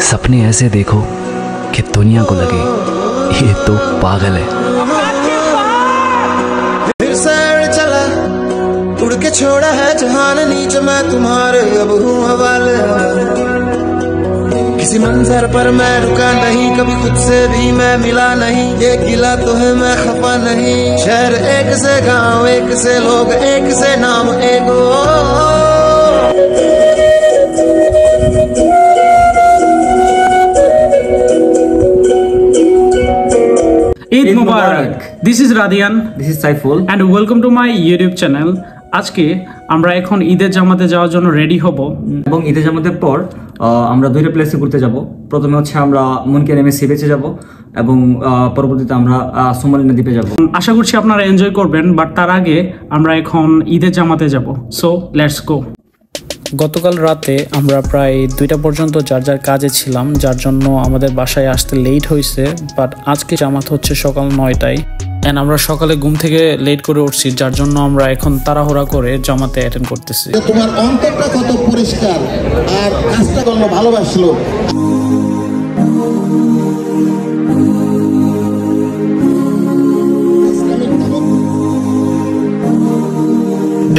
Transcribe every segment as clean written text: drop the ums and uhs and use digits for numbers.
सपने ऐसे देखो कि दुनिया को लगे ये तो पागल है। फिर सैर चला उड़ के छोड़ा है जहान नीचे मैं तुम्हारे अब हूँ हवाले। किसी मंजर पर मैं रुका नहीं कभी खुद से भी मैं मिला नहीं। ये गिला तो है मैं खफा नहीं। शहर एक से गांव एक से लोग एक से नाम एक Eid Mubarak. This is Radian. This is Saiful. And welcome to my YouTube channel. আজকে আমরা এখন ঈদের জামাতে যাওয়ার জন্য রেডি হব এবং ঈদের জামাতের পর আমরা দুইটা প্লেসে ঘুরতে যাব। প্রথমে হচ্ছে আমরা মুনকিয়ামি সি বিচে যাব এবং পরবর্তীতে আমরা সোমালি দ্বীপে যাব। আশা করছি আপনারা এনজয় করবেন, বাট তার আগে আমরা এখন ঈদের জামাতে যাব। So let's go. গতকাল রাতে আমরা প্রায় 2টা পর্যন্ত যার যার কাজে ছিলাম, যার জন্য আমাদের বাসায় আসতে লেট হয়েছে। বাট আজকে জামাত হচ্ছে সকাল 9টায় এন্ড আমরা সকালে ঘুম থেকে লেট করে উঠছি, যার জন্য আমরা এখন তাড়াহুড়া করে জামাতে অ্যাটেন্ড করতেছি। তোমার অন্তরটা কত পরিষ্কার আর কাজটা কত ভালোবাসলো।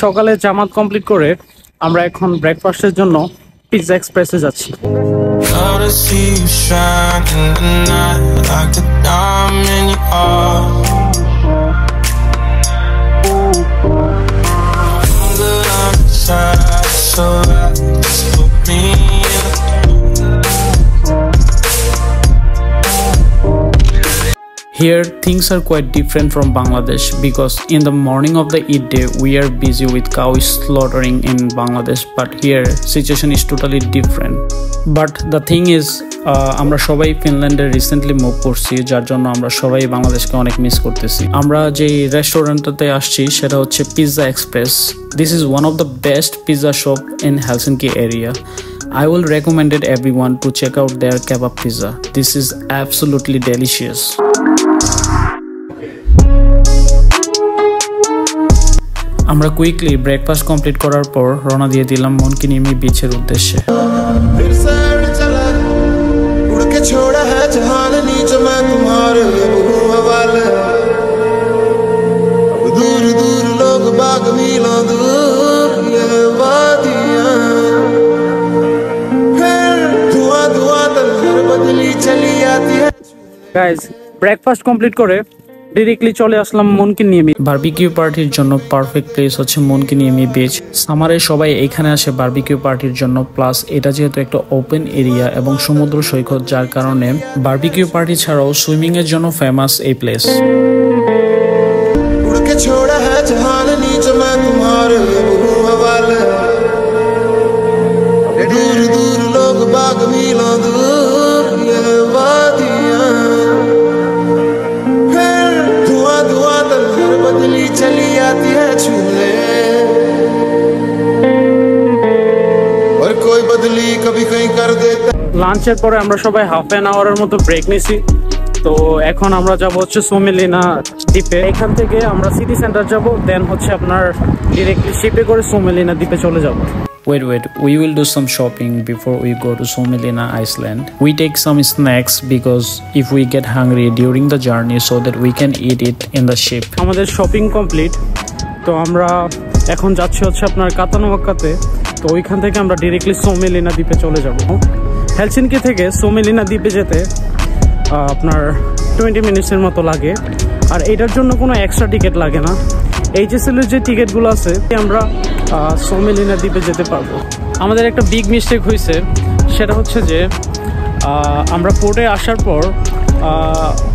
সকালে জামাত কমপ্লিট করে আমরা এখন ব্রেকফাস্টের জন্য পিৎজা এক্সপ্রেসে যাচ্ছি। Here things are quite different from Bangladesh because in the morning of the Eid day we are busy with cow slaughtering in Bangladesh, but here situation is totally different. But the thing is আমরা সবাই ফিনল্যান্ডে recently move করছি, যার জন্য আমরা সবাই বাংলাদেশকে অনেক miss করতেছি। আমরা যে রেস্টুরেন্টটাতে আসছি সেটা হচ্ছে pizza express. This is one of the best pizza shop in Helsinki area. I will recommend it everyone to check out their kebab pizza. This is absolutely delicious. আমরা কুইকলি ব্রেকফাস্ট কমপ্লিট করার পর রওনা দিয়ে দিলাম মুনকিয়ামি বিচের উদ্দেশ্যে। फिर सैर चला उड़ के छोड़ा है जहान नीचे मैं तुम्हारे अब हूँ हवाले। दूर दूर लोग बाग मीलों दूर ये वादियाँ फिर धुआं धुआं तलहर बदली चली आती है। গাইস, ব্রেকফাস্ট কমপ্লিট করে ডিরেক্টলি চলে আসলাম মুনকিয়ামি। বারবিকিউ পার্টির জন্য পারফেক্ট প্লেস হচ্ছে মুনকিয়ামি বিচ। সামারে সবাই এখানে আসে বারবিকিউ পার্টির জন্য, প্লাস এটা যেহেতু একটা ওপেন এরিয়া এবং সমুদ্র সৈকত, যার কারণে বারবিকিউ পার্টি ছাড়াও সুইমিং এর জন্য ফেমাস এই প্লেস। उड़ के छोड़ा है जहान नीचे मैं तुम्हारे अब हूँ हवाले। दूर दूर लोग बाग मीलों दूर ये वादियाँ फिर धुआं धुआं तलहर बदली चली आती है छूले और कोई बदली कभी कहीं कर देता। লাঞ্চের পরে আমরা সবাই হাফ অ্যান আওয়ারের মতো ব্রেক নিছি। তো এখন আমরা যাব হচ্ছে সোমেলিনা দ্বীপে। এখান থেকে আমরা সিটি সেন্টার যাব, দেন হচ্ছে আপনার ডিরেক্টলি শিপে করে সোমেলিনা দ্বীপে চলে যাব। Wait, we will do some shopping before we go to Suomenlinna Iceland. We take some snacks because if we get hungry during the journey so that we can eat it in the ship. আমাদের shopping complete, তো আমরা এখন যাচ্ছি হচ্ছে আপনার কাতানুয়াক্কাতে। তো ওইখান থেকে আমরা ডিরেক্টলি সোমেলিনা দ্বীপে চলে যাব। হেলসিঙ্কি থেকে সোমেলিনা দ্বীপে যেতে আপনার 20 মিনিটসের মতো লাগে, আর এটার জন্য কোনো এক্সট্রা টিকিট লাগে না। HSL এর যে টিকিটগুলো আছে আমরা সোমেলিনা দ্বীপে যেতে পারবো। আমাদের একটা বিগ মিস্টেক হয়েছে, সেটা হচ্ছে যে আমরা পোর্টে আসার পর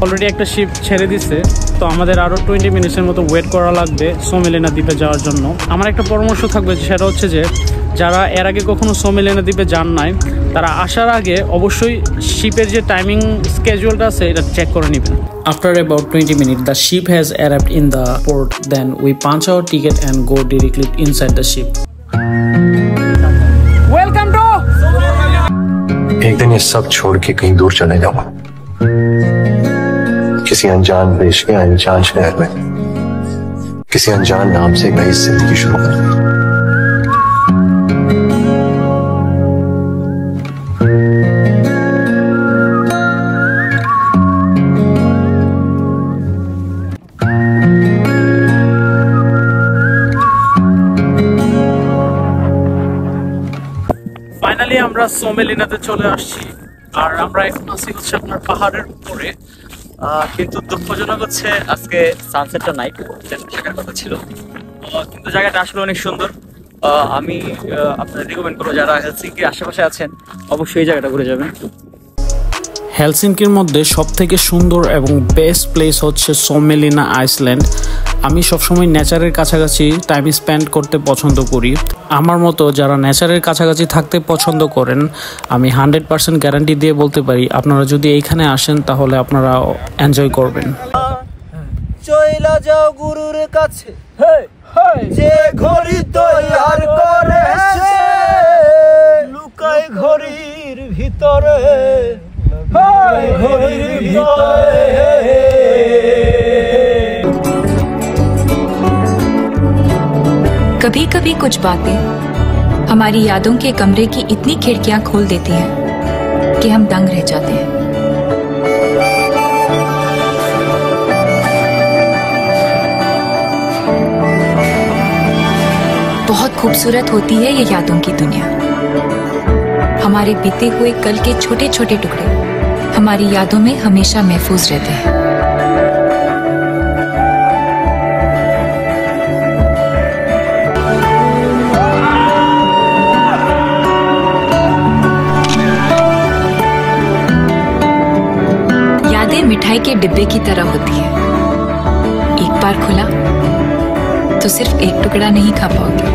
অলরেডি একটা শিপ ছেড়ে দিছে, তো আমাদের আরও 20 মিনিটসের মতো ওয়েট করা লাগবে সোমেলিনা দ্বীপে যাওয়ার জন্য। আমার একটা পরামর্শ থাকবে, সেটা হচ্ছে যে যারা এর আগে কখনো সোমেলিনা দ্বীপে যান নাই, তারা আসার আগে অবশ্যই শিপের যে টাইমিং স্কেজুয়ালটা আছে এটা চেক করে নেবেন। After about 20 minutes, the ship has arrived in the port. Then we punch our ticket and go directly inside the ship. Welcome to एक दिन ये सब छोड़ के कहीं दूर चले जाऊंगा, किसी अनजान देश के अनजान शहर में किसी अनजान नाम से नई जिंदगी शुरू करूंगा। ফাইনালি আমরা সোমেলিনাতে চলে আসছি, আর আমরা এখন আছি হচ্ছে আপনার পাহাড়ের উপরে। কিন্তু দুঃখজনক হচ্ছে আজকে সানসেটটা নাই, থাকার কথা ছিল, কিন্তু জায়গাটা আসলে অনেক সুন্দর। আমি আপনাদের রিকমেন্ড করবো যারা হেলসিঙ্কির আশেপাশে আছেন অবশ্যই এই জায়গাটা ঘুরে যাবেন। হেলসিঙ্কির মধ্যে সবথেকে সুন্দর এবং বেস্ট প্লেস হচ্ছে সোমেলিনা আইসল্যান্ড। আমি সবসময় নেচারের কাছাকাছি টাইম স্পেন্ড করতে পছন্দ করি। আমার মতো যারা নেচারের কাছাকাছি থাকতে পছন্দ করেন, আমি 100% গ্যারান্টি দিয়ে বলতে পারি আপনারা যদি এইখানে আসেন তাহলে আপনারা এনজয় করবেন। চইলা যাও গুরুর কাছে, যে ঘড়ি তৈয়ার করে লুকায় ঘড়ির ভিতরে, ঘড়ির ভিতরে। कभी कभी कुछ बातें हमारी यादों के कमरे की इतनी खिड़कियां खोल देती हैं कि हम दंग रह जाते हैं। बहुत खूबसूरत होती है ये यादों की दुनिया। हमारे बीते हुए कल के छोटे छोटे टुकड़े हमारी यादों में हमेशा महफूज रहते हैं। मिठाई के डिब्बे की तरह होती है, एक बार खुला तो सिर्फ एक टुकड़ा नहीं खा पाओगे।